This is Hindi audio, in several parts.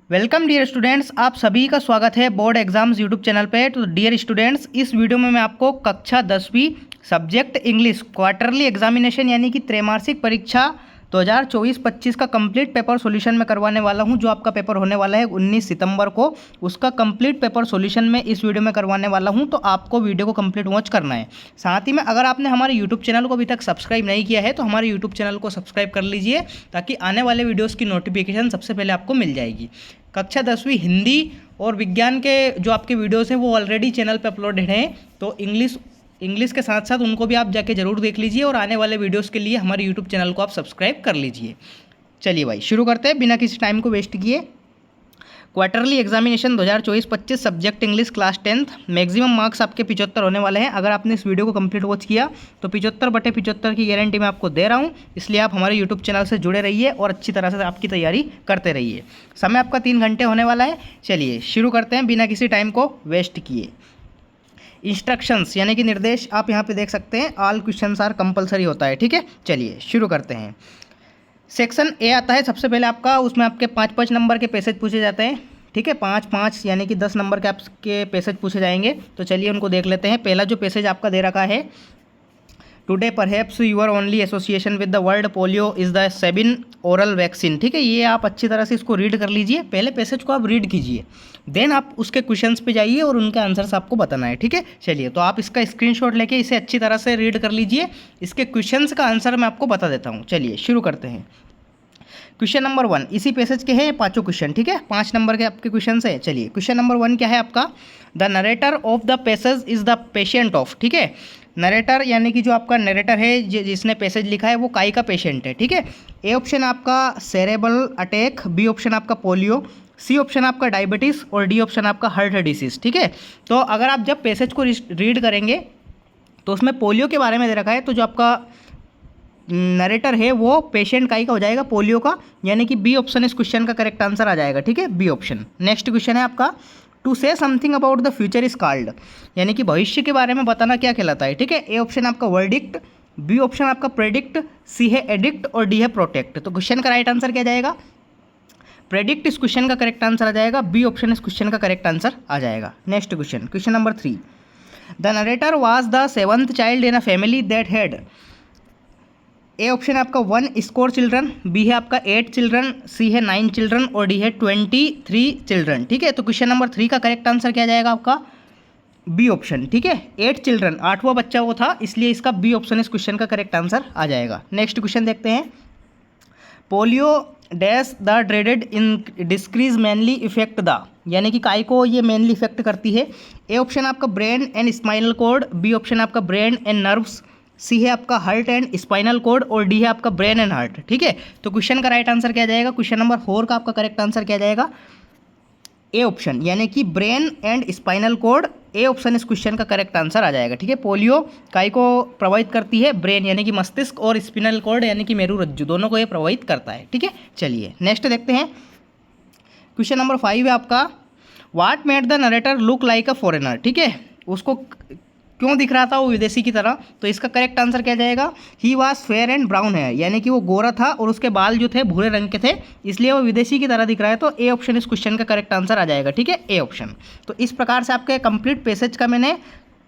वेलकम डियर स्टूडेंट्स, आप सभी का स्वागत है बोर्ड एग्जाम्स यूट्यूब चैनल पे। तो डियर स्टूडेंट्स, इस वीडियो में मैं आपको कक्षा 10वीं सब्जेक्ट इंग्लिश क्वार्टरली एग्जामिनेशन यानी कि त्रैमासिक परीक्षा 2024-25 का कंप्लीट पेपर सॉल्यूशन में करवाने वाला हूं। जो आपका पेपर होने वाला है 19 सितंबर को, उसका कंप्लीट पेपर सॉल्यूशन में इस वीडियो में करवाने वाला हूं। तो आपको वीडियो को कंप्लीट वॉच करना है। साथ ही में अगर आपने हमारे यूट्यूब चैनल को अभी तक सब्सक्राइब नहीं किया है तो हमारे यूट्यूब चैनल को सब्सक्राइब कर लीजिए, ताकि आने वाले वीडियोज़ की नोटिफिकेशन सबसे पहले आपको मिल जाएगी। कक्षा 10वीं हिंदी और विज्ञान के जो आपके वीडियोस हैं वो ऑलरेडी चैनल पे अपलोडेड हैं, तो इंग्लिश के साथ साथ उनको भी आप जाके ज़रूर देख लीजिए और आने वाले वीडियोस के लिए हमारे यूट्यूब चैनल को आप सब्सक्राइब कर लीजिए। चलिए भाई शुरू करते हैं बिना किसी टाइम को वेस्ट किए। Quarterly examination 2024-25 subject English class 10th, maximum marks आपके 75 होने वाले हैं। अगर आपने इस वीडियो को कंप्लीट वॉच किया तो 75/75 की गारंटी मैं आपको दे रहा हूं। इसलिए आप हमारे यूट्यूब चैनल से जुड़े रहिए और अच्छी तरह से आपकी तैयारी करते रहिए। समय आपका 3 घंटे होने वाला है। चलिए शुरू करते हैं बिना किसी टाइम को वेस्ट किए। इंस्ट्रक्शंस यानी कि निर्देश आप यहाँ पे देख सकते हैं। ऑल क्वेश्चंस आर कंपलसरी होता है, ठीक है। चलिए शुरू करते हैं। सेक्शन ए आता है सबसे पहले आपका, उसमें आपके 5-5 नंबर के पैसेज पूछे जाते हैं, ठीक है। 5-5 यानी कि 10 नंबर के आपके पैसेज पूछे जाएंगे। तो चलिए उनको देख लेते हैं। पहला जो पैसेज आपका दे रखा है, today perhaps your only association with the world polio is the Sabin oral vaccine, ठीक है। ये आप अच्छी तरह से इसको रीड कर लीजिए। पहले पैसेज को आप रीड कीजिए, देन आप उसके क्वेश्चंस पे जाइए और उनके आंसर्स आपको बताना है, ठीक है। चलिए तो आप इसका स्क्रीनशॉट लेके इसे अच्छी तरह से रीड कर लीजिए। इसके क्वेश्चंस का आंसर मैं आपको बता देता हूँ। चलिए शुरू करते हैं। क्वेश्चन नंबर 1 इसी पैसेज के हैं पांचों क्वेश्चन, ठीक है। 5 नंबर के आपके क्वेश्चन है। चलिए क्वेश्चन नंबर 1 क्या है आपका, the narrator of the passage is the patient of, ठीक है। नरेटर यानी कि जो आपका नरेटर है जिसने पैसेज लिखा है वो काई का पेशेंट है, ठीक है। ए ऑप्शन आपका सेरेब्रल अटैक, बी ऑप्शन आपका पोलियो, सी ऑप्शन आपका डायबिटीज़ और डी ऑप्शन आपका हार्ट डिसीज़, ठीक है। तो अगर आप जब पैसेज को रीड करेंगे तो उसमें पोलियो के बारे में दे रखा है, तो जो आपका नरेटर है वो पेशेंट काई का हो जाएगा, पोलियो का, यानी कि बी ऑप्शन इस क्वेश्चन का करेक्ट आंसर आ जाएगा, ठीक है, बी ऑप्शन। नेक्स्ट क्वेश्चन है आपका, to say something about the future is called, यानी कि भविष्य के बारे में बताना क्या कहलाता है, ठीक है। ए ऑप्शन आपका वर्डिक्ट, बी ऑप्शन आपका प्रेडिक्ट, सी है एडिक्ट और डी है प्रोटेक्ट। तो क्वेश्चन का राइट आंसर क्या जाएगा, प्रेडिक्ट इस क्वेश्चन का करेक्ट आंसर आ जाएगा, बी ऑप्शन इस क्वेश्चन का करेक्ट आंसर आ जाएगा। Next question, question number 3, the narrator was the 7th child in a family that had, A option आपका 1 स्कोर चिल्ड्रन, बी है आपका 8 चिल्ड्रन, सी है 9 चिल्ड्रन और डी है 23 चिल्ड्रन, ठीक है। तो क्वेश्चन नंबर 3 का करेक्ट आंसर क्या जाएगा आपका, बी ऑप्शन, ठीक है। 8 चिल्ड्रन, 8वां बच्चा वो था, इसलिए इसका बी ऑप्शन इस क्वेश्चन का करेक्ट आंसर आ जाएगा। नेक्स्ट क्वेश्चन देखते हैं। Polio dash the dreaded in डिस्क्रीज मेनली इफेक्ट द, यानी कि काय को ये मेनली इफेक्ट करती है। ए ऑप्शन आपका brain and spinal cord, B option आपका ब्रेन एंड नर्व्स, सी है आपका हार्ट एंड स्पाइनल कॉर्ड और डी है आपका ब्रेन एंड हार्ट, ठीक है। तो क्वेश्चन का राइट आंसर क्या जाएगा, क्वेश्चन नंबर 4 का आपका करेक्ट आंसर क्या जाएगा, ए ऑप्शन, यानी कि brain and spinal cord, A option इस क्वेश्चन का करेक्ट आंसर आ जाएगा, ठीक है। पोलियो काय को प्रभावित करती है, ब्रेन यानी कि मस्तिष्क और स्पिनल कॉर्ड यानी कि मेरुरज्जु, दोनों को ये प्रभावित करता है, ठीक है। चलिए नेक्स्ट देखते हैं। क्वेश्चन नंबर 5 है आपका, what made the narrator look like a foreigner, ठीक है। उसको क्यों दिख रहा था वो विदेशी की तरह, तो इसका करेक्ट आंसर क्या जाएगा, he was fair and brown है, यानी कि वो गोरा था और उसके बाल जो थे भूरे रंग के थे, इसलिए वो विदेशी की तरह दिख रहा है। तो ए ऑप्शन इस क्वेश्चन का करेक्ट आंसर आ जाएगा, ठीक है, ए ऑप्शन। तो इस प्रकार से आपके कंप्लीट पैसेज का मैंने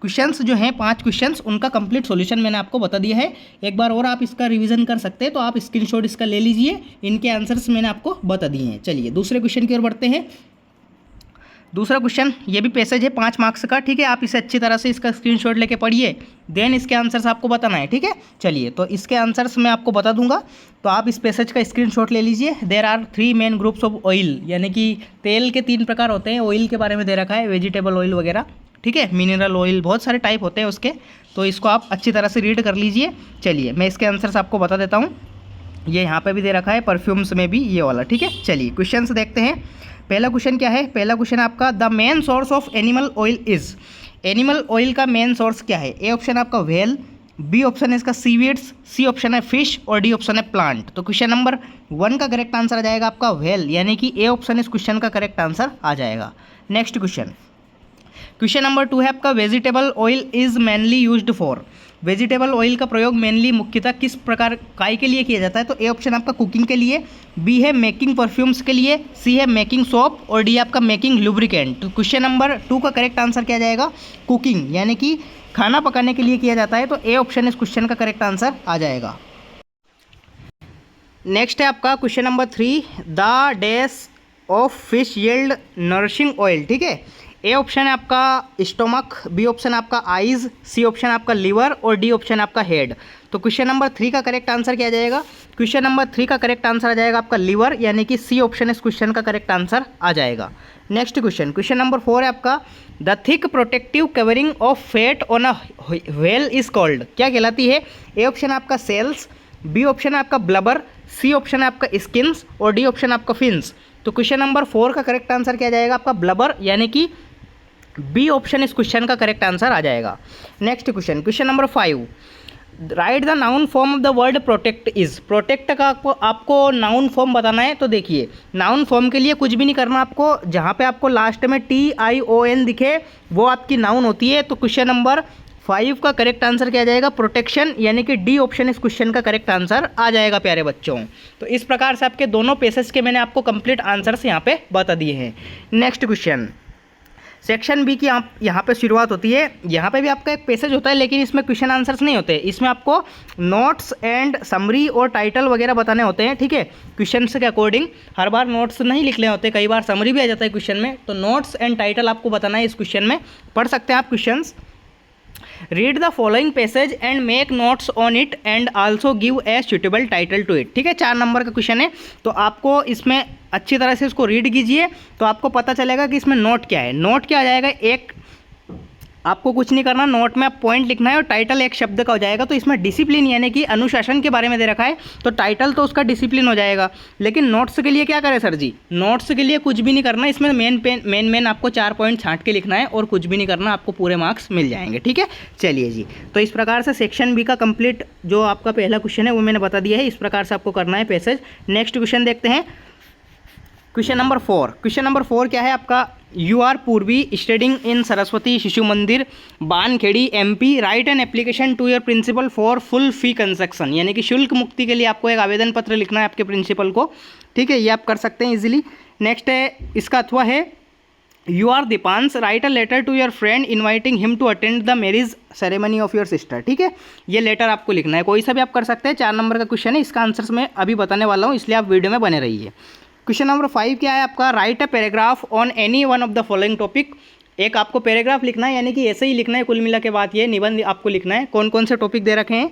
क्वेश्चंस जो हैं 5 क्वेश्चंस उनका कंप्लीट सॉल्यूशन मैंने आपको बता दिया है। एक बार और आप इसका रिवीजन कर सकते हैं, तो आप स्क्रीनशॉट इसका ले लीजिए, इनके आंसर्स मैंने आपको बता दिए हैं। चलिए दूसरे क्वेश्चन की ओर बढ़ते हैं। दूसरा क्वेश्चन ये भी पैसेज है 5 मार्क्स का, ठीक है। आप इसे अच्छी तरह से इसका स्क्रीनशॉट लेके पढ़िए, देन इसके आंसर्स आपको बताना है, ठीक है। चलिए तो इसके आंसर्स मैं आपको बता दूंगा, तो आप इस पैसेज का स्क्रीनशॉट ले लीजिए। There are 3 main groups of oil, यानी कि तेल के 3 प्रकार होते हैं। ऑयल के बारे में दे रखा है, वेजिटेबल ऑयल वगैरह, ठीक है, मिनरल ऑयल, बहुत सारे टाइप होते हैं उसके, तो इसको आप अच्छी तरह से रीड कर लीजिए। चलिए मैं इसके आंसर्स आपको बता देता हूँ। ये यहाँ पे भी दे रखा है, परफ्यूम्स में भी ये वाला, ठीक है। चलिए क्वेश्चन देखते हैं। पहला क्वेश्चन क्या है, पहला क्वेश्चन आपका, the main source of animal oil is, animal oil का मेन सोर्स क्या है। ए ऑप्शन आपका व्हेल, बी ऑप्शन है इसका सीवीड्स, सी ऑप्शन है फिश और डी ऑप्शन है प्लांट। तो क्वेश्चन नंबर 1 का करेक्ट आंसर आ जाएगा आपका व्हेल, यानी कि ए ऑप्शन इस क्वेश्चन का करेक्ट आंसर आ जाएगा। नेक्स्ट क्वेश्चन, क्वेश्चन नंबर 2 है आपका, vegetable oil is mainly used for, vegetable oil का प्रयोग मेनली मुख्यतः किस प्रकार काय के लिए किया जाता है? तो ए ऑप्शन आपका कुकिंग के लिए, बी है मेकिंग परफ्यूम्स के लिए, सी है मेकिंग सोप और डी आपका मेकिंग लुब्रिकेंट। तो क्वेश्चन नंबर 2 का करेक्ट आंसर क्या जाएगा? कुकिंग, यानी कि खाना पकाने के लिए किया जाता है। तो ए ऑप्शन इस क्वेश्चन का करेक्ट आंसर आ जाएगा। नेक्स्ट है आपका question number 3, the dash of fish yield nourishing oil. ठीक है, ए ऑप्शन है आपका स्टोमक, बी ऑप्शन आपका आइज, सी ऑप्शन आपका लिवर और डी ऑप्शन आपका हेड। तो क्वेश्चन नंबर 3 का करेक्ट आंसर क्या जाएगा? क्वेश्चन नंबर 3 का करेक्ट आंसर आ जाएगा आपका लिवर, यानी कि सी ऑप्शन इस क्वेश्चन का करेक्ट आंसर आ जाएगा। नेक्स्ट क्वेश्चन, क्वेश्चन नंबर 4 है आपका, the thick protective covering of fat on a whale is called. क्या कहलाती है? ए ऑप्शन आपका सेल्स, बी ऑप्शन है आपका ब्लबर, सी ऑप्शन है आपका स्किन्स और डी ऑप्शन आपका फिन्स। तो क्वेश्चन नंबर 4 का करेक्ट आंसर क्या जाएगा? आपका ब्लबर, यानी कि बी ऑप्शन इस क्वेश्चन का करेक्ट आंसर आ जाएगा। Next question, question number 5, right the noun form of the word protect is. Protect का आपको नाउन फॉर्म बताना है। तो देखिए, नाउन फॉर्म के लिए कुछ भी नहीं करना आपको, जहाँ पे आपको लास्ट में TION दिखे वो आपकी नाउन होती है। तो क्वेश्चन नंबर 5 का करेक्ट आंसर क्या जाएगा? प्रोटेक्शन, यानी कि डी ऑप्शन इस क्वेश्चन का करेक्ट आंसर आ जाएगा प्यारे बच्चों। तो इस प्रकार से आपके दोनों पेसेज के मैंने आपको कंप्लीट आंसर्स यहाँ पे बता दिए हैं। नेक्स्ट क्वेश्चन, सेक्शन बी की आप यहाँ पे शुरुआत होती है। यहाँ पे भी आपका एक पैसेज होता है, लेकिन इसमें क्वेश्चन आंसर्स नहीं होते। इसमें आपको नोट्स एंड समरी और टाइटल वगैरह बताने होते हैं। ठीक है, क्वेश्चन के अकॉर्डिंग हर बार नोट्स नहीं लिखने होते, कई बार समरी भी आ जाता है क्वेश्चन में। तो नोट्स एंड टाइटल आपको बताना है इस क्वेश्चन में। पढ़ सकते हैं आप question. Read the following passage and make notes on it and also give a suitable title to it. ठीक है, 4 नंबर का क्वेश्चन है, तो आपको इसमें अच्छी तरह से इसको रीड कीजिए तो आपको पता चलेगा कि इसमें नोट क्या है। नोट क्या आ जाएगा? एक आपको कुछ नहीं करना, नोट में आप पॉइंट लिखना है और टाइटल एक शब्द का हो जाएगा। तो इसमें डिसिप्लिन यानी कि अनुशासन के बारे में दे रखा है, तो टाइटल तो उसका डिसिप्लिन हो जाएगा। लेकिन नोट्स के लिए क्या करें सर जी? नोट्स के लिए कुछ भी नहीं करना, इसमें मेन आपको 4 पॉइंट छांट के लिखना है और कुछ भी नहीं करना, आपको पूरे मार्क्स मिल जाएंगे। ठीक है, चलिए जी, तो इस प्रकार से सेक्शन बी का कंप्लीट जो आपका पहला क्वेश्चन है वो मैंने बता दिया है। इस प्रकार से आपको करना है पैसेज। नेक्स्ट क्वेश्चन देखते हैं, क्वेश्चन नंबर 4। क्वेश्चन नंबर 4 क्या है आपका? You are Purvi studying in Saraswati Shishu Mandir Bankhedi MP, write an application to your principal for full fee concession, यानी कि शुल्क मुक्ति के लिए आपको एक आवेदन पत्र लिखना है आपके प्रिंसिपल को। ठीक है, ये आप कर सकते हैं इजीली। नेक्स्ट है इसका अथवा है, you are Deepansh, write a letter to your friend inviting him to attend the marriage ceremony of your sister. ठीक है, ये लेटर आपको लिखना है, कोई सा भी आप कर सकते हैं। 4 नंबर का क्वेश्चन है, इसका आंसर्स मैं अभी बताने वाला हूँ, इसलिए आप वीडियो में बने रहिए। क्वेश्चन नंबर 5 क्या है आपका? Right a paragraph on any one of the following topic. एक आपको पैराग्राफ लिखना है, यानी कि ऐसे ही लिखना है, कुल मिला के बात ये निबंध आपको लिखना है। कौन कौन से टॉपिक दे रखे हैं?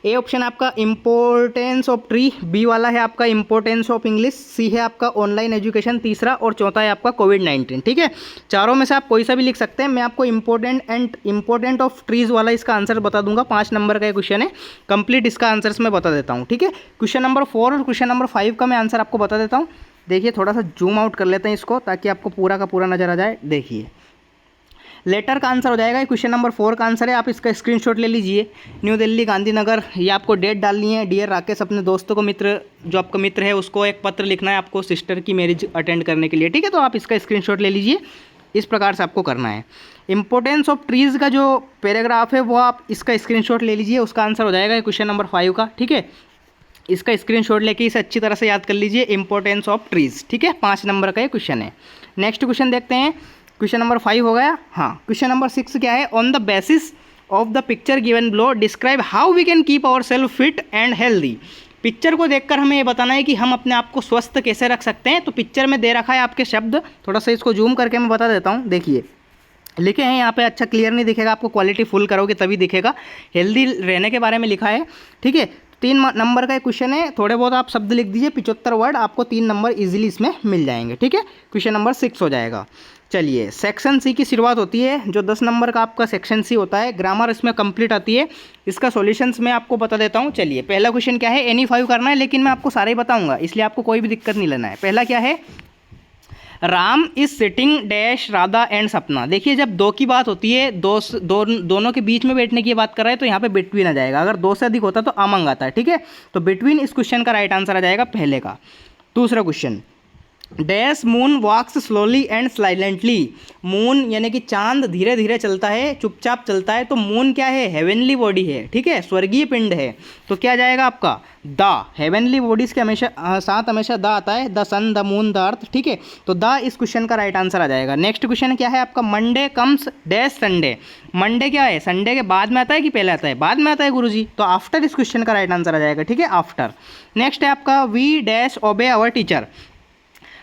ए ऑप्शन आपका इंपॉर्टेंस ऑफ ट्री, बी वाला है आपका इंपॉर्टेंस ऑफ इंग्लिश, सी है आपका ऑनलाइन एजुकेशन तीसरा, और चौथा है आपका कोविड-19। ठीक है, चारों में से आप कोई सा भी लिख सकते हैं। मैं आपको इंपॉर्टेंट ऑफ ट्रीज वाला इसका आंसर बता दूंगा। 5 नंबर का क्वेश्चन है, कंप्लीट इसका आंसर्स मैं बता देता हूँ। ठीक है, क्वेश्चन नंबर 4 और क्वेश्चन नंबर 5 का मैं आंसर आपको बता देता हूँ। देखिए, थोड़ा सा जूम आउट कर लेते हैं इसको ताकि आपको पूरा का पूरा नजर आ जाए। देखिए, लेटर का आंसर हो जाएगा, क्वेश्चन नंबर 4 का आंसर है। आप इसका स्क्रीनशॉट ले लीजिए। न्यू दिल्ली गांधीनगर, ये आपको डेट डालनी है। डियर राकेश, अपने दोस्तों को, मित्र जो आपका मित्र है उसको एक पत्र लिखना है आपको सिस्टर की मैरिज अटेंड करने के लिए। ठीक है, तो आप इसका स्क्रीनशॉट ले लीजिए। इस प्रकार से आपको करना है। इंपॉर्टेंस ऑफ ट्रीज़ का जो पैराग्राफ है वो आप इसका स्क्रीनशॉट ले लीजिए, उसका आंसर हो जाएगा क्वेश्चन नंबर 5 का। ठीक है, इसका स्क्रीनशॉट लेके इसे अच्छी तरह से याद कर लीजिए, इंपॉर्टेंस ऑफ ट्रीज़। ठीक है, 5 नंबर का ये क्वेश्चन है। नेक्स्ट क्वेश्चन देखते हैं, क्वेश्चन नंबर 5 हो गया। हाँ, क्वेश्चन नंबर 6 क्या है? On the basis of the picture given below describe how we can keep our self fit and healthy. Picture को देखकर हमें ये बताना है कि हम अपने आप को स्वस्थ कैसे रख सकते हैं। तो पिक्चर में दे रखा है आपके शब्द, थोड़ा सा इसको जूम करके मैं बता देता हूँ। देखिए, लिखे हैं यहाँ पे, अच्छा क्लियर नहीं दिखेगा आपको, क्वालिटी फुल करोगे तभी दिखेगा। हेल्दी रहने के बारे में लिखा है। ठीक है, 3 नंबर का क्वेश्चन है, थोड़े बहुत आप शब्द लिख दीजिए, 75 वर्ड, आपको 3 नंबर इजीली इसमें मिल जाएंगे। ठीक है, क्वेश्चन नंबर 6 हो जाएगा। चलिए, सेक्शन सी की शुरुआत होती है, जो 10 नंबर का आपका सेक्शन सी होता है। ग्रामर इसमें कंप्लीट आती है। इसका सॉल्यूशंस मैं आपको बता देता हूँ। चलिए, पहला क्वेश्चन क्या है? एनी 5 करना है, लेकिन मैं आपको सारे ही बताऊँगा, इसलिए आपको कोई भी दिक्कत नहीं लेना है। पहला क्या है? Ram is sitting dash Radha and सपना। देखिए, जब 2 की बात होती है, दोनों के बीच में बैठने की बात कर रहा है, तो यहाँ पे बिटवीन आ जाएगा। अगर 2 से अधिक होता तो अमंग आता है। ठीक है, तो बिटवीन इस क्वेश्चन का राइट आंसर आ जाएगा पहले का। दूसरा question, dash moon walks slowly and silently. Moon यानी कि चांद धीरे धीरे चलता है, चुपचाप चलता है। तो मून क्या है? हेवनली बॉडी है, ठीक है, स्वर्गीय पिंड है। तो क्या जाएगा आपका? द। हेवनली बॉडीज के हमेशा साथ हमेशा द आता है, the sun, the moon, the earth, ठीक है। तो द इस क्वेश्चन का राइट आंसर आ जाएगा। नेक्स्ट क्वेश्चन क्या है आपका? Monday comes dash Sunday. Monday क्या है? संडे के बाद में आता है कि पहले आता है? बाद में आता है गुरुजी। तो आफ्टर इस क्वेश्चन का राइट आंसर आ जाएगा, ठीक है, आफ्टर। नेक्स्ट है आपका वी डैश ओबे आवर टीचर।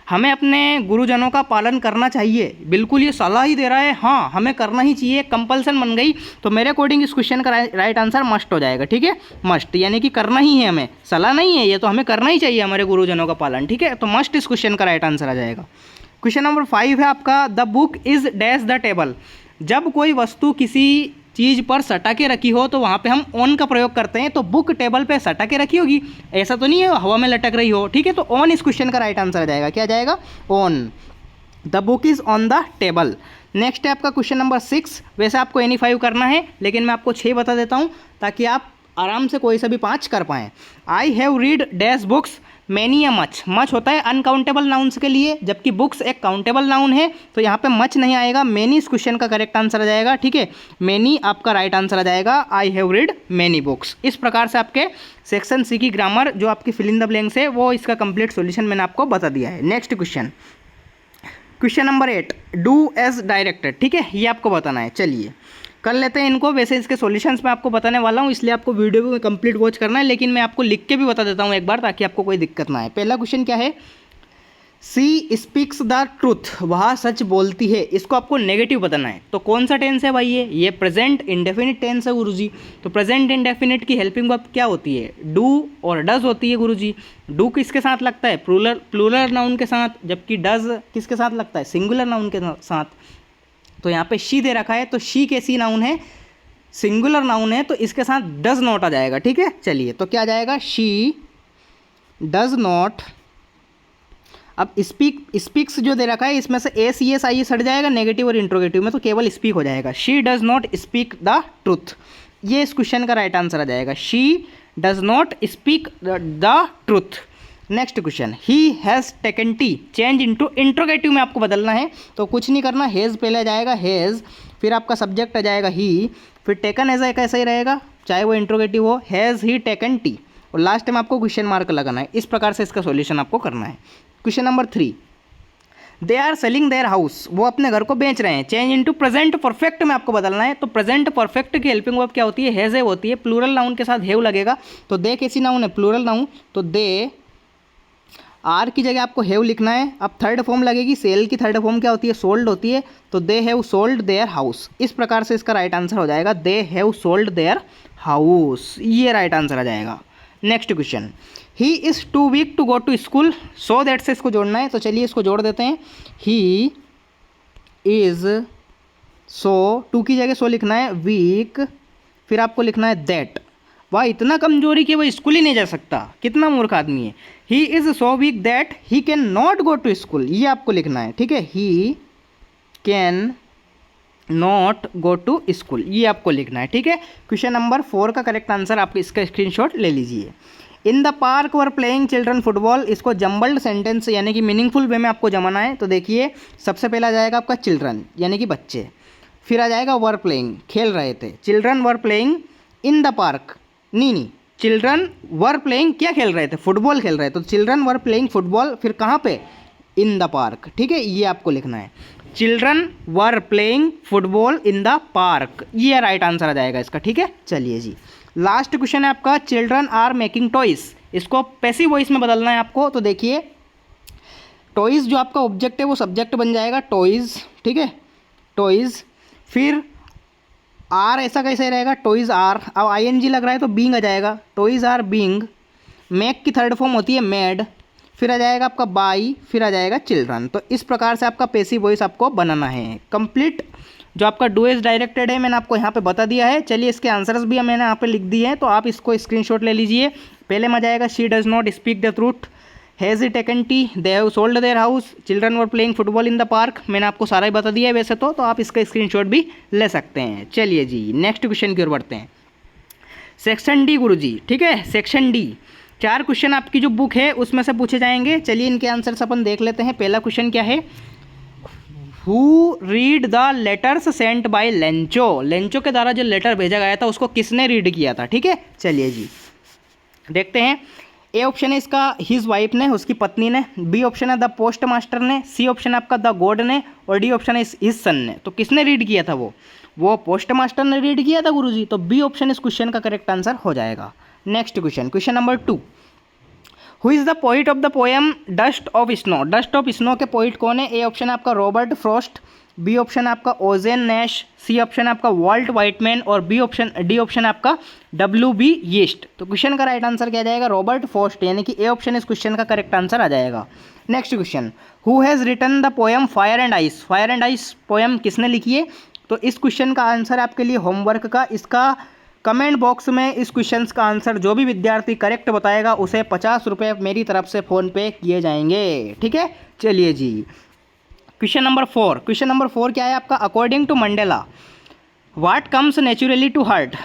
हमें अपने गुरुजनों का पालन करना चाहिए। बिल्कुल ये सलाह ही दे रहा है, हाँ हमें करना ही चाहिए, कंपल्सन बन गई। तो मेरे अकॉर्डिंग इस क्वेश्चन का राइट आंसर मस्ट हो जाएगा, ठीक है, मस्ट यानी कि करना ही है हमें, सलाह नहीं है ये, तो हमें करना ही चाहिए हमारे गुरुजनों का पालन, ठीक है। तो मस्ट इस क्वेश्चन का राइट आंसर आ जाएगा। क्वेश्चन नंबर 5 है आपका, the book is dash the table. जब कोई वस्तु किसी चीज़ पर सटा के रखी हो तो वहाँ पे हम ऑन का प्रयोग करते हैं। तो बुक टेबल पे सटा के रखी होगी, ऐसा तो नहीं है हवा में लटक रही हो, ठीक है। तो ऑन इस क्वेश्चन का राइट आंसर आ जाएगा। क्या जाएगा? On. The book is on the table. Next है आपका क्वेश्चन नंबर 6। वैसे आपको एनी 5 करना है, लेकिन मैं आपको 6 बता देता हूँ ताकि आप आराम से कोई सा भी 5 कर पाएँ। I have read dash books many या मच। मच होता है अनकाउंटेबल नाउन्स के लिए, जबकि बुक्स एक काउंटेबल नाउन है। तो यहाँ पे मच नहीं आएगा, मैनी इस क्वेश्चन का करेक्ट आंसर आ जाएगा, ठीक है। मैनी आपका राइट आंसर आ जाएगा। I have read many books. इस प्रकार से आपके सेक्शन सी की ग्रामर जो आपकी फिल इन द ब्लैंक्स है वो इसका कंप्लीट सॉल्यूशन मैंने आपको बता दिया है। Next question, question number 8, do as directed, ठीक है, ये आपको बताना है। चलिए कर लेते हैं इनको। वैसे इसके सॉल्यूशंस मैं आपको बताने वाला हूँ, इसलिए आपको वीडियो भी कंप्लीट वॉच करना है, लेकिन मैं आपको लिख के भी बता देता हूँ एक बार ताकि आपको कोई दिक्कत ना आए। पहला क्वेश्चन क्या है? सी स्पीक्स द ट्रूथ, वह सच बोलती है। इसको आपको नेगेटिव बताना है। तो कौन सा टेंस है भाई? ये प्रेजेंट इंडेफिनिट टेंस है गुरुजी। तो प्रेजेंट इंडेफिनिट की हेल्पिंग वर्ब क्या होती है? डू और डज होती है गुरुजी। डू किसके साथ लगता है? प्लूरल नाउन के साथ, जबकि डज किसके साथ लगता है? सिंगुलर नाउन के साथ। तो यहाँ पे शी दे रखा है, तो शी कैसी नाउन है? सिंगुलर नाउन है, तो इसके साथ डज नॉट आ जाएगा, ठीक है। चलिए तो क्या जाएगा? She does not. अब स्पीक्स जो दे रखा है इसमें से S E S I S हट जाएगा नेगेटिव और इंट्रोगेटिव में, तो केवल स्पीक हो जाएगा। She does not speak the truth, ये इस क्वेश्चन का राइट आंसर आ जाएगा। She does not speak the truth. Next question, he has taken T, change into interrogative में आपको बदलना है। तो कुछ नहीं करना, हैज़ पहले आ जाएगा, हैज़, फिर आपका सब्जेक्ट आ जाएगा ही, फिर टेकन ऐसा कैसा ही रहेगा चाहे वो इंट्रोगेटिव हो, हैज़ ही टेकन टी, और लास्ट में आपको क्वेश्चन मार्क लगाना है। इस प्रकार से इसका सॉल्यूशन आपको करना है। Question number 3, they are selling their house, वो अपने घर को बेच रहे हैं। चेंज इनटू प्रेजेंट परफेक्ट में आपको बदलना है। तो प्रेजेंट परफेक्ट की हेल्पिंग वर्ब क्या होती है? हैज़ होती है। प्लूरल नाउन के साथ हैव लगेगा। तो दे कैसी नाउन है? Plural noun. तो दे, आर की जगह आपको हैव लिखना है। अब थर्ड फॉर्म लगेगी, सेल की थर्ड फॉर्म क्या होती है? सोल्ड होती है। तो they have sold their house. इस प्रकार से इसका राइट आंसर हो जाएगा, they have sold their house, ये राइट आंसर आ जाएगा। Next question, he is too weak to go to school, so that से इसको जोड़ना है। तो चलिए इसको जोड़ देते हैं। ही इज़, सो, टू की जगह सो लिखना है, वीक, फिर आपको लिखना है दैट। वाह, इतना कमजोरी कि वो स्कूल ही नहीं जा सकता, कितना मूर्ख आदमी है। He is so weak that he can not go to school, ये आपको लिखना है, ठीक है। He can not go to school, ये आपको लिखना है, ठीक है। क्वेश्चन नंबर 4 का करेक्ट आंसर आप इसका स्क्रीनशॉट ले लीजिए। In the park were playing children football, इसको जम्बल्ड सेंटेंस यानी कि मीनिंगफुल वे में आपको जमाना है। तो देखिए सबसे पहला आ जाएगा आपका चिल्ड्रन यानी कि बच्चे, फिर आ जाएगा वर प्लेइंग, खेल रहे थे। Children were playing in the park, नहीं, चिल्ड्रन वर प्लेइंग क्या खेल रहे थे? फुटबॉल खेल रहे थे। तो चिल्ड्रन वर प्लेइंग फुटबॉल, फिर कहाँ पे? इन द पार्क, ठीक है, ये आपको लिखना है। Children were playing football in the park, ये राइट आंसर आ जाएगा इसका, ठीक है। चलिए जी, लास्ट क्वेश्चन है आपका, चिल्ड्रन आर मेकिंग टॉयज, इसको पैसिव वॉइस में बदलना है आपको। तो देखिए टॉयज जो आपका ऑब्जेक्ट है वो सब्जेक्ट बन जाएगा, टॉयज, ठीक है, टॉयज। फिर आर ऐसा कैसे रहेगा? टॉयज आर, अब आईएनजी लग रहा है तो बीइंग आ जाएगा, टॉयज आर बीइंग। मेक की थर्ड फॉर्म होती है मेड, फिर आ जाएगा आपका बाई, फिर आ जाएगा चिल्ड्रन। तो इस प्रकार से आपका पैसिव वॉइस आपको बनाना है। कंप्लीट जो आपका डू एज डायरेक्टेड है मैंने आपको यहाँ पे बता दिया है। चलिए इसके आंसर्स भी मैंने यहाँ पे लिख दिए हैं, तो आप इसको स्क्रीनशॉट ले लीजिए। पहले में आ जाएगा, she does not speak the truth, has he taken T, they have sold their house, children were playing football in the park. मैंने आपको सारा ही बता दिया है वैसे तो आप इसका स्क्रीनशॉट भी ले सकते हैं। चलिए जी नेक्स्ट क्वेश्चन की ओर बढ़ते हैं। सेक्शन डी गुरुजी, ठीक है, सेक्शन डी। 4 क्वेश्चन आपकी जो बुक है उसमें से पूछे जाएंगे। चलिए इनके आंसर्स अपन देख लेते हैं। पहला क्वेश्चन क्या है, who read the letters sent by Lencho. Lencho के द्वारा जो लेटर भेजा गया था उसको किसने रीड किया था। ठीक है, चलिए जी देखते हैं। ए ऑप्शन है इसका हिज वाइफ ने, उसकी पत्नी ने। बी ऑप्शन है द पोस्ट मास्टर ने। सी ऑप्शन है आपका द गॉड ने। और डी ऑप्शन है हिज सन ने। तो किसने रीड किया था, वो पोस्ट मास्टर ने रीड किया था गुरुजी। तो बी ऑप्शन इस क्वेश्चन का करेक्ट आंसर हो जाएगा। Next question, question number 2, who is the poet of the poem dust of snow. Dust of snow के पोइट कौन है। ए ऑप्शन आपका रॉबर्ट फ्रॉस्ट। बी ऑप्शन आपका ओजेन नैश। सी ऑप्शन आपका वॉल्ट वाइटमैन। और डी ऑप्शन आपका WB यीस्ट। तो क्वेश्चन का राइट आंसर क्या जाएगा, रॉबर्ट फ्रॉस्ट, यानी कि ए ऑप्शन इस क्वेश्चन का करेक्ट आंसर आ जाएगा। Next question, who has written the poem fire and ice. Fire and ice poem किसने लिखी है। तो इस क्वेश्चन का आंसर आपके लिए होमवर्क का, इसका कमेंट बॉक्स में इस क्वेश्चन का आंसर जो भी विद्यार्थी करेक्ट बताएगा उसे 50 रुपये मेरी तरफ से फ़ोन पे किए जाएंगे। ठीक है, चलिए जी क्वेश्चन नंबर 4। क्वेश्चन नंबर 4 क्या है आपका, according to Mandela what comes naturally to heart.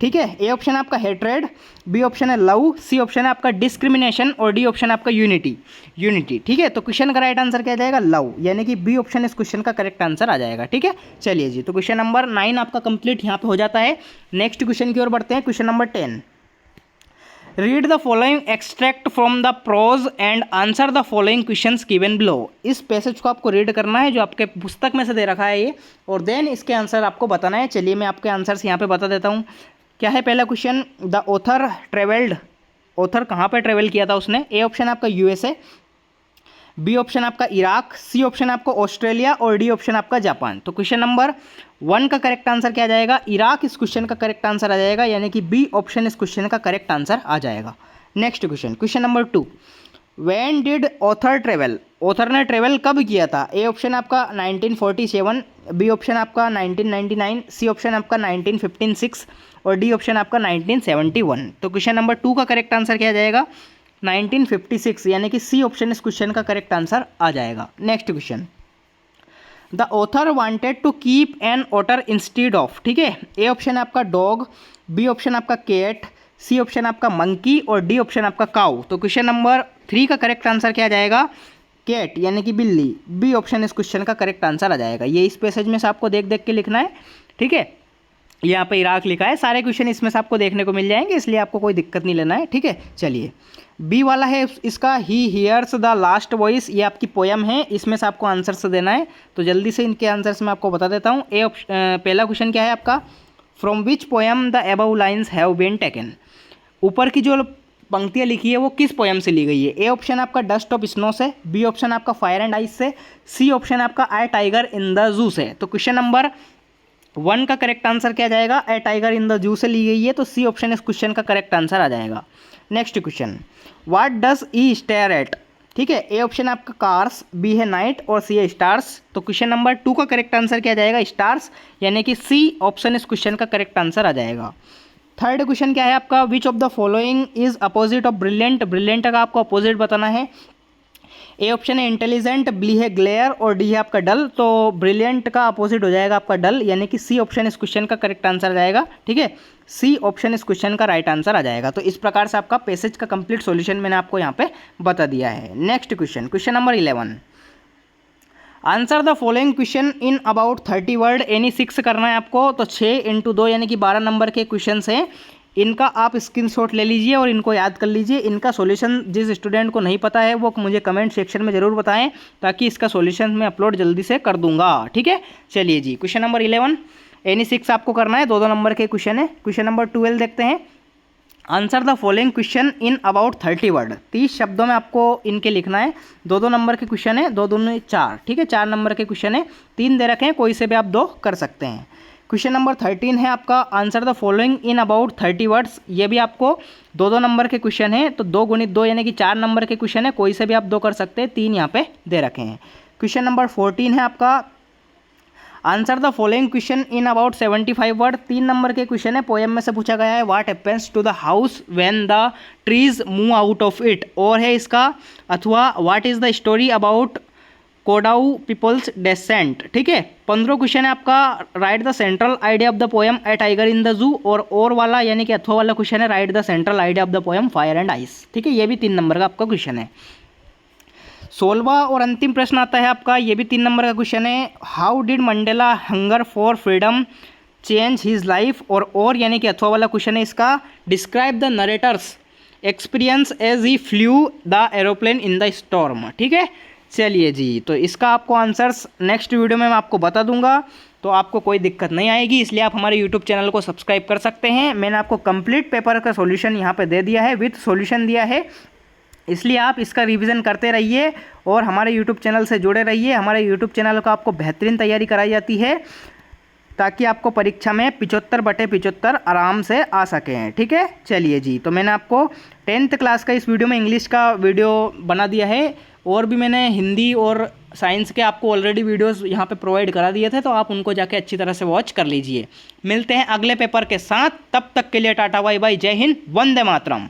ठीक है, ए ऑप्शन आपका हेट्रेड। बी ऑप्शन है लव। सी ऑप्शन है आपका डिस्क्रिमिनेशन। और डी ऑप्शन आपका यूनिटी। ठीक है, तो क्वेश्चन का राइट आंसर क्या जाएगा, लव, यानी कि बी ऑप्शन इस क्वेश्चन का करेक्ट आंसर आ जाएगा। ठीक है, चलिए जी, तो क्वेश्चन नंबर 9 आपका कंप्लीट यहाँ पे हो जाता है। नेक्स्ट क्वेश्चन की ओर बढ़ते हैं। Question number 10, read the following extract from the prose and answer the following questions given below. इस पैसेज को आपको रीड करना है जो आपके पुस्तक में से दे रखा है ये, और देन इसके आंसर आपको बताना है। चलिए मैं आपके आंसर्स यहाँ पे बता देता हूँ। क्या है पहला question, the author travelled. Author कहाँ पर ट्रेवल किया था उसने। ए ऑप्शन आपका USA। बी ऑप्शन आपका इराक। सी ऑप्शन आपका ऑस्ट्रेलिया। और डी ऑप्शन आपका जापान। तो क्वेश्चन नंबर 1 का करेक्ट आंसर क्या आ जाएगा, इराक इस क्वेश्चन का करेक्ट आंसर आ जाएगा, यानी कि बी ऑप्शन इस क्वेश्चन का करेक्ट आंसर आ जाएगा। Next question, question number 2, when did author travel. Author ने ट्रेवल कब किया था। ए ऑप्शन आपका 1947। बी ऑप्शन आपका 1999। सी ऑप्शन आपका 1956। और डी ऑप्शन आपका 1971। तो क्वेश्चन नंबर 2 का करेक्ट आंसर क्या आ जाएगा, 1956, यानी कि सी ऑप्शन इस क्वेश्चन का करेक्ट आंसर आ जाएगा। Next question, the author wanted to keep an otter instead of. ठीक है, ए ऑप्शन आपका डॉग। बी ऑप्शन आपका कैट। सी ऑप्शन आपका मंकी। और डी ऑप्शन आपका काऊ। तो क्वेश्चन नंबर 3 का करेक्ट आंसर क्या आ जाएगा, कैट, यानी कि बिल्ली। बी ऑप्शन इस क्वेश्चन का करेक्ट आंसर आ जाएगा। ये इस पैसेज में से आपको देख देख के लिखना है। ठीक है, यहाँ पे इराक लिखा है, सारे क्वेश्चन इसमें से आपको देखने को मिल जाएंगे, इसलिए आपको कोई दिक्कत नहीं लेना है। ठीक है, चलिए बी वाला है इसका, he hears the last voice. ये आपकी पोयम है, इसमें से आपको आंसर्स देना है। तो जल्दी से इनके आंसर्स मैं आपको बता देता हूँ। पहला क्वेश्चन क्या है आपका, from which poem the above lines have been taken. ऊपर की जो पंक्तियाँ लिखी है वो किस पोयम से ली गई है। ए ऑप्शन आपका डस्ट ऑफ स्नो से। बी ऑप्शन आपका फायर एंड आइस से। सी ऑप्शन आपका आई टाइगर इन द जू से। तो क्वेश्चन नंबर 1 का करेक्ट आंसर क्या जाएगा, ए टाइगर इन द जू से ली गई है, तो सी ऑप्शन इस क्वेश्चन का करेक्ट आंसर आ जाएगा। Next question, what does E stare at. ठीक है, ए ऑप्शन आपका कार्स। बी है नाइट। और सी है स्टार्स। तो क्वेश्चन नंबर 2 का करेक्ट आंसर क्या जाएगा, स्टार्स, यानी कि सी ऑप्शन इस क्वेश्चन का करेक्ट आंसर आ जाएगा। थर्ड क्वेश्चन क्या है आपका, which of the following is opposite of brilliant. Brilliant का आपको अपोजिट बताना है। ए ऑप्शन है इंटेलिजेंट। बी है ग्लेयर। और डी है आपका डल। तो ब्रिलियंट का अपोजिट हो जाएगा आपका डल, यानी कि सी ऑप्शन इस क्वेश्चन का करेक्ट आंसर आ जाएगा। ठीक है, सी ऑप्शन इस क्वेश्चन का राइट आंसर आ जाएगा। तो इस प्रकार से आपका पैसेज का कंप्लीट सॉल्यूशन मैंने आपको यहाँ पे बता दिया है। Next question, question number 11, answer the following question in about 30 word. Any 6 करना है आपको। तो 6 × 2 यानी कि 12 नंबर के क्वेश्चन हैं। इनका आप स्क्रीनशॉट ले लीजिए और इनको याद कर लीजिए। इनका सॉल्यूशन जिस स्टूडेंट को नहीं पता है वो मुझे कमेंट सेक्शन में ज़रूर बताएं, ताकि इसका सॉल्यूशन मैं अपलोड जल्दी से कर दूंगा। ठीक है, चलिए जी क्वेश्चन नंबर 11, एनी 6 आपको करना है। 2 नंबर के क्वेश्चन है। क्वेश्चन नंबर 12 देखते हैं, answer the following question in about 30 word. 30 शब्दों में आपको इनके लिखना है। 2 नंबर के क्वेश्चन है, 2 दूनी 4। ठीक है, 4 नंबर के क्वेश्चन है, 3 दे रखे हैं, कोई से भी आप 2 कर सकते हैं। क्वेश्चन नंबर 13 है आपका, answer the following in about 30 words. ये भी आपको 2 नंबर के क्वेश्चन है। तो 2 × 2 यानी कि 4 नंबर के क्वेश्चन है, कोई से भी आप 2 कर सकते हैं, 3 यहाँ पे दे रखे हैं। क्वेश्चन नंबर 14 है आपका, answer the following question in about 75 word. 3 number के क्वेश्चन है, पोएम में से पूछा गया है। What happens to the house when the trees move out of it. और है इसका, अथवा what is the story about Kodava people's descent. ठीक है, 15 क्वेश्चन है आपका। Write the central idea of the poem a tiger in the zoo, और वाला यानी कि अथवा वाला क्वेश्चन है right the central idea of the poem fire and ice. ठीक है, ये भी 3 नंबर का आपका क्वेश्चन है। 16वां और अंतिम प्रश्न आता है आपका, ये भी 3 नंबर का क्वेश्चन है। How did Mandela hunger for freedom change his life, और यानी कि अथवा वाला क्वेश्चन है इसका। Describe the narrator's experience as he flew the aeroplane in the storm. ठीक है, चलिए जी, तो इसका आपको आंसर्स नेक्स्ट वीडियो में मैं आपको बता दूंगा, तो आपको कोई दिक्कत नहीं आएगी, इसलिए आप हमारे यूट्यूब चैनल को सब्सक्राइब कर सकते हैं। मैंने आपको कंप्लीट पेपर का सॉल्यूशन यहाँ पे दे दिया है, विथ सॉल्यूशन दिया है, इसलिए आप इसका रिवीजन करते रहिए और हमारे यूट्यूब चैनल से जुड़े रहिए। हमारे यूट्यूब चैनल को आपको बेहतरीन तैयारी कराई जाती है, ताकि आपको परीक्षा में 75/75 आराम से आ सकें। ठीक है, चलिए जी, तो मैंने आपको 10th क्लास का इस वीडियो में इंग्लिश का वीडियो बना दिया है, और भी मैंने हिंदी और साइंस के आपको ऑलरेडी वीडियोस यहाँ पे प्रोवाइड करा दिए थे, तो आप उनको जाके अच्छी तरह से वॉच कर लीजिए। मिलते हैं अगले पेपर के साथ, तब तक के लिए टाटा बाय बाय, जय हिंद, वंदे मातरम।